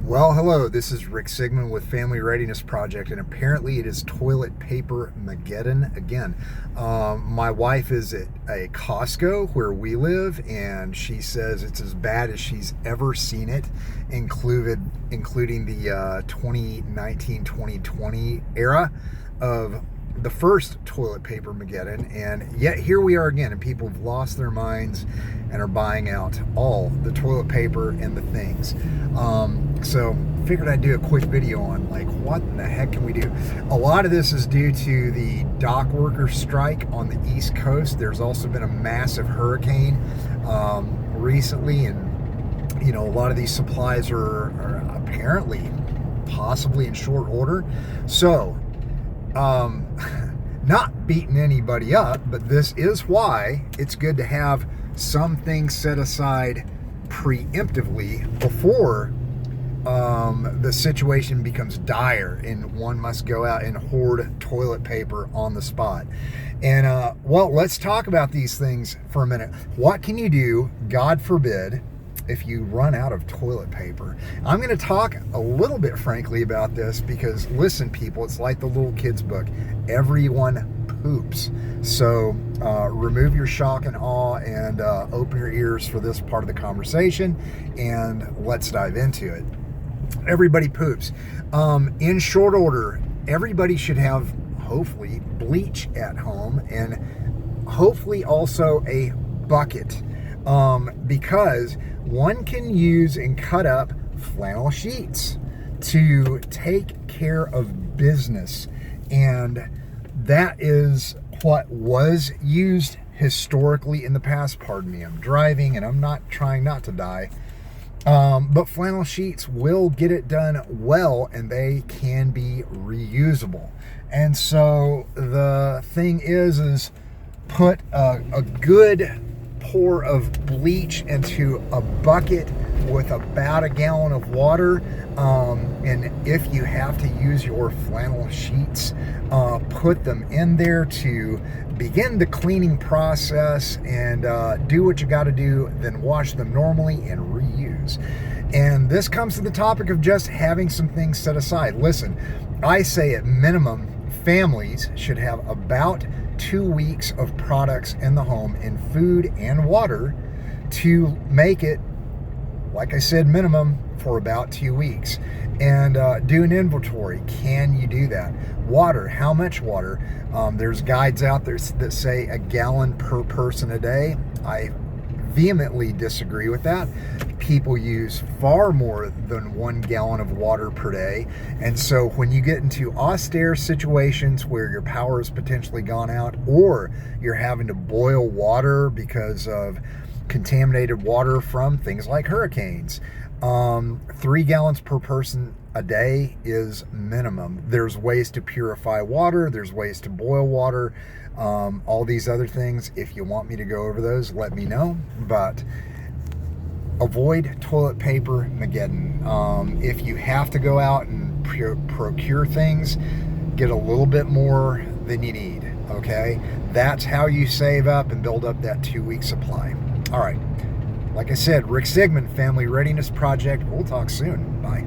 Well, hello, this is Rick Sigmund with Family Readiness Project, and apparently it is Toiletpapermageddon again. My wife is at a Costco where we live, and she says it's as bad as she's ever seen it, including the 2019-2020 era of the first Toiletpapermageddon, and yet here we are again, and people have lost their minds and are buying out all the toilet paper and the things. So figured I'd do a quick video on like what in the heck can we do. A lot of this is due to the dock worker strike on the East Coast. There's also been a massive hurricane recently, and a lot of these supplies are apparently possibly in short order. So not beating anybody up, but this is why it's good to have some things set aside preemptively before the situation becomes dire and one must go out and hoard toilet paper on the spot. And well, let's talk about these things for a minute. What can you do, God forbid, if you run out of toilet paper? I'm going to talk a little bit frankly about this because, listen, people, it's like the little kids book. Everyone poops. So remove your shock and awe and open your ears for this part of the conversation, and let's dive into it. Everybody poops. In short order, everybody should have, hopefully, bleach at home, and hopefully also a bucket, because one can use and cut up flannel sheets to take care of business. And that is what was used historically in the past. Pardon me, I'm driving and I'm not trying not to die. But flannel sheets will get it done well, and they can be reusable. And so the thing is put a good pour of bleach into a bucket with about a gallon of water, and if you have to use your flannel sheets, put them in there to begin the cleaning process, and do what you got to do, then wash them normally and reuse. And this comes to the topic of just having some things set aside. Listen, I say at minimum families should have about 2 weeks of products in the home in food and water to make it, like I said, minimum for about 2 weeks. And do an inventory. Can you do that? Water, how much water? There's guides out there that say a gallon per person a day. I vehemently disagree with that. People use far more than 1 gallon of water per day. And so when you get into austere situations where your power has potentially gone out, or you're having to boil water because of contaminated water from things like hurricanes, 3 gallons per person a day is minimum. There's ways to purify water. There's ways to boil water. All these other things, if you want me to go over those, let me know. But avoid Toiletpapermageddon. If you have to go out and procure things, get a little bit more than you need, okay? That's how you save up and build up that 2-week supply. All right. Like I said, Rick Sigmund, Family Readiness Project. We'll talk soon. Bye.